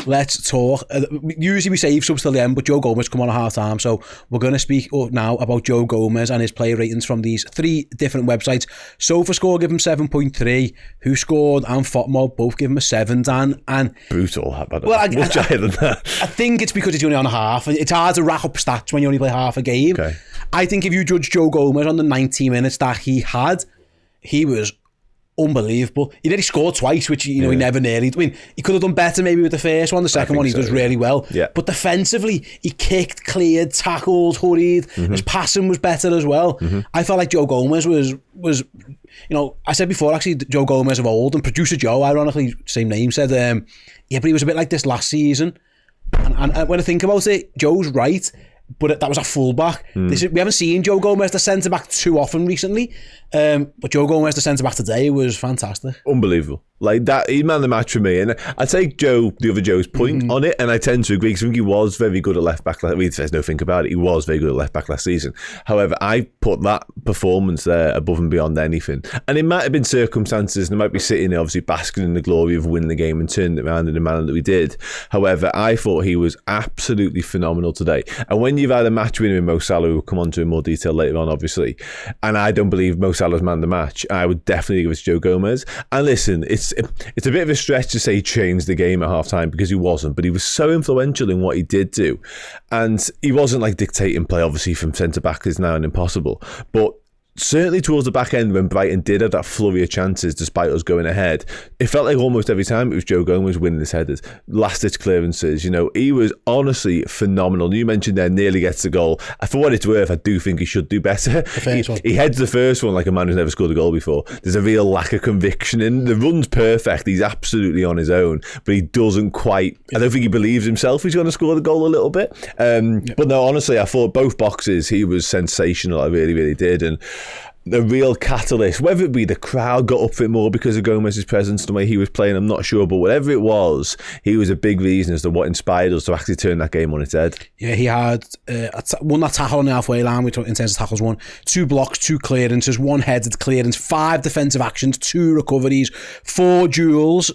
let's talk. Usually we save subs till the end, but Joe Gomez come on at half time, so we're going to speak now about Joe Gomez and his player ratings from these 3 different websites. SofaScore give him 7.3. Who Scored and Fotmo both give him a 7, Dan. And brutal. Much higher than that. I think it's because it's only on a half. It's hard to rack up stats when you only play half a game. Okay. I think if you judge Joe Gomez on the 90 minutes that he had, he was unbelievable. He nearly scored twice, which he never nearly. I mean, he could have done better maybe with the first one. The second one he does really well. Yeah. But defensively, he kicked, cleared, tackled, hurried. His passing was better as well. I felt like Joe Gomez was. I said before actually, Joe Gomez of old, and producer Joe, ironically same name, said, yeah, but he was a bit like this last season. And when I think about it, Joe's right. But that was a fullback. We haven't seen Joe Gomez, the centre-back, too often recently. But Joe Gomez, the centre-back today, was fantastic. Unbelievable. Like that, he man the match for me. And I take the other Joe's point on it, and I tend to agree, because I think he was very good at left-back. There's no think about it. He was very good at left-back last season. However, I put that performance there above and beyond anything. And it might have been circumstances, and they might be sitting there obviously basking in the glory of winning the game and turning it around in the manner that we did. However, I thought he was absolutely phenomenal today. And when you've had a match winner in Mo Salah, we'll come on to in more detail later on, obviously, and I don't believe Mo Salah's man the match, I would definitely give it to Joe Gomez. And listen, it's a bit of a stretch to say he changed the game at half-time, because he wasn't, but he was so influential in what he did do. And he wasn't like dictating play, obviously, from centre-back is now an impossible. But certainly towards the back end, when Brighton did have that flurry of chances despite us going ahead, it felt like almost every time it was Joe Gomez winning his headers, last-ditch clearances. He was honestly phenomenal. You mentioned there, nearly gets the goal. For what it's worth, I do think he should do better. He heads the first one like a man who's never scored a goal before. There's a real lack of conviction in. The run's perfect. He's absolutely on his own, but he doesn't quite. I don't think he believes himself he's going to score the goal a little bit. But no, honestly, I thought both boxes he was sensational. I really, really did. And the real catalyst, whether it be the crowd got up for it more because of Gomez's presence, the way he was playing, I'm not sure, but whatever it was, he was a big reason as to what inspired us to actually turn that game on its head. Yeah, he had won that tackle on the halfway line, in terms of tackles, 2 blocks, 2 clearances, 1 headed clearance, 5 defensive actions, 2 recoveries, 4 duels,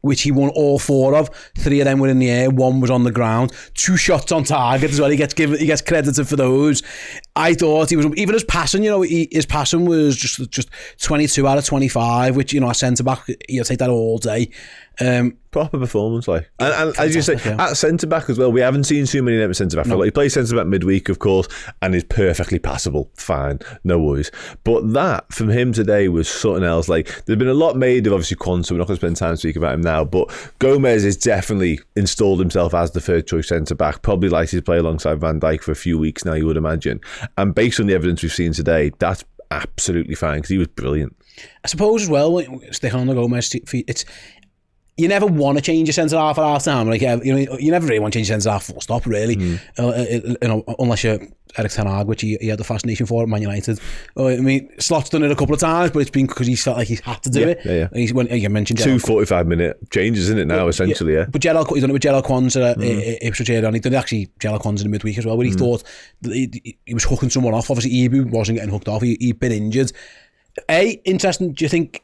which he won all 4 of. 3 of them were in the air, 1 was on the ground. 2 shots on target as well. He gets credited for those. I thought he was, even his passing, his passing was just 22 out of 25, which, a centre-back, you'll take that all day. Proper performance, like. And as you say, at centre-back as well, we haven't seen too many at centre-back. No. He plays centre-back midweek, of course, and is perfectly passable. Fine, no worries. But that, from him today, was something else. Like, there's been a lot made of, obviously, Quansah. We're not going to spend time speaking about him now, but Gomez has definitely installed himself as the third-choice centre-back. Probably likes to play alongside Van Dijk for a few weeks now, you would imagine. And based on the evidence we've seen today, that's absolutely fine, because he was brilliant. I suppose as well, sticking on the Gomez feet, it's, you never want to change your centre half at half time. Like, you never really want to change your centre half full stop, really. Unless you're Eric Ten Hag, which he had the fascination for at Man United. I mean, Slot's done it a couple of times, but it's been because he felt like he had to do it. Yeah. You mentioned 2 45-minute changes, isn't it now, essentially? Yeah. But he's done it with Jello Quansah, Ipswich here, and he done it actually Jello Quansah in the midweek as well, where he thought that he was hooking someone off. Obviously, Ibou wasn't getting hooked off. He'd been injured. Interesting. Do you think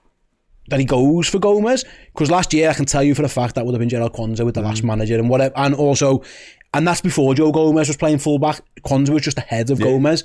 that he goes for Gomez? Because last year, I can tell you for a fact, that would have been Jello Quansah with the last manager and whatever, and that's before Joe Gomez was playing fullback. Quansah was just ahead of Gomez.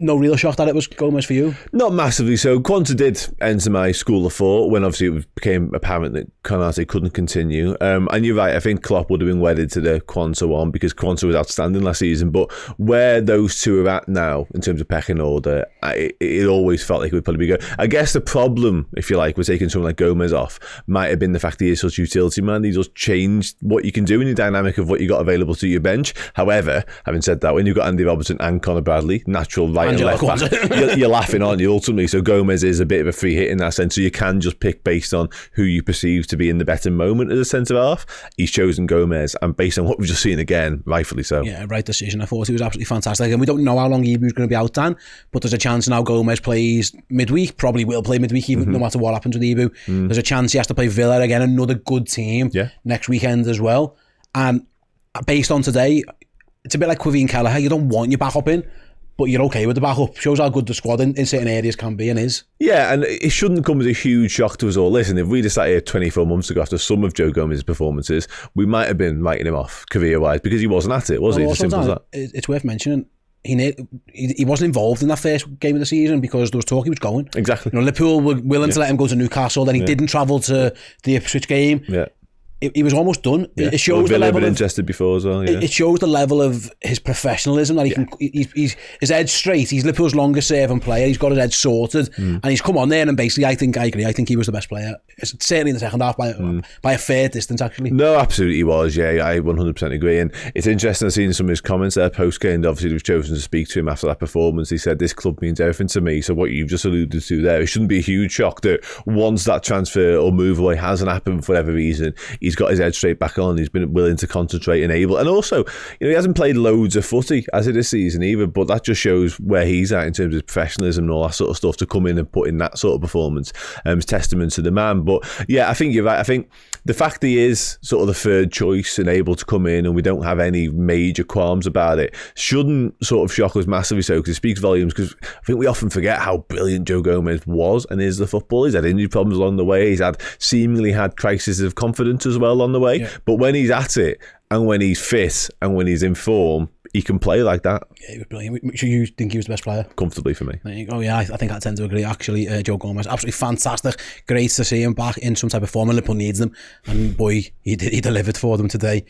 No real shock that it was Gomez for you? Not massively so. Quansah did enter my school of thought when obviously it became apparent that Konate couldn't continue. And you're right, I think Klopp would have been wedded to the Quansah one, because Quansah was outstanding last season. But where those two are at now in terms of pecking order, it always felt like it would probably be good. I guess the problem, if you like, with taking someone like Gomez off might have been the fact that he is such a utility man. He just changed what you can do in the dynamic of what you got available to your bench. However, having said that, when you've got Andy Robertson and Conor Bradley, natural right and left back, you're laughing, aren't you, ultimately? So Gomez is a bit of a free hit in that sense, so you can just pick based on who you perceive to be in the better moment as a centre-half. He's chosen Gomez, and based on what we've just seen again, rightfully so. Yeah, right decision. I thought he was absolutely fantastic, and we don't know how long Ibou's going to be out, Dan, but there's a chance now Gomez plays midweek, probably will play midweek even no matter what happens with Ibou. There's a chance he has to play Villa again, another good team, next weekend as well. And based on today, it's a bit like Quivine Kelleher. You don't want your backup in, but you're okay with the backup. Shows how good the squad in certain areas can be and is. Yeah, and it shouldn't come as a huge shock to us all. Listen, if we'd have sat here 24 months ago after some of Joe Gomez's performances, we might have been writing him off career-wise because he wasn't at it, was he? As simple as that. It's worth mentioning. He wasn't involved in that first game of the season because there was talk he was going. Exactly. Liverpool were willing to let him go to Newcastle, then he didn't travel to the Ipswich game. Yeah. He was almost done. Yeah. It shows the level. Interested before as well. Yeah. It shows the level of his professionalism that he can. He's his head straight. He's Liverpool's longest serving player. He's got his head sorted, and he's come on there and basically, I agree. I think he was the best player. Certainly in the second half by a fair distance, actually. No, absolutely he was. Yeah, I 100% agree. And it's interesting seeing some of his comments there post game. Obviously, we've chosen to speak to him after that performance. He said, "This club means everything to me." So what you've just alluded to there, it shouldn't be a huge shock that once that transfer or move away hasn't happened for whatever reason, he's got his head straight back on. He's been willing to concentrate and able, and also, he hasn't played loads of footy as of this season either, but that just shows where he's at in terms of professionalism and all that sort of stuff to come in and put in that sort of performance. Is testament to the man. But yeah, I think you're right. I think the fact he is sort of the third choice and able to come in and we don't have any major qualms about it shouldn't sort of shock us massively so, because it speaks volumes, because I think we often forget how brilliant Joe Gomez was and is the footballer. He's had injury problems along the way. He's seemingly had crises of confidence as well on the way. Yeah. But when he's at it and when he's fit and when he's in form, he can play like that. Yeah, he was brilliant. You think he was the best player? Comfortably for me. There you go. Yeah, I think I tend to agree. Actually, Joe Gomez, absolutely fantastic. Great to see him back in some type of form, and Liverpool needs them. And boy, he delivered for them today.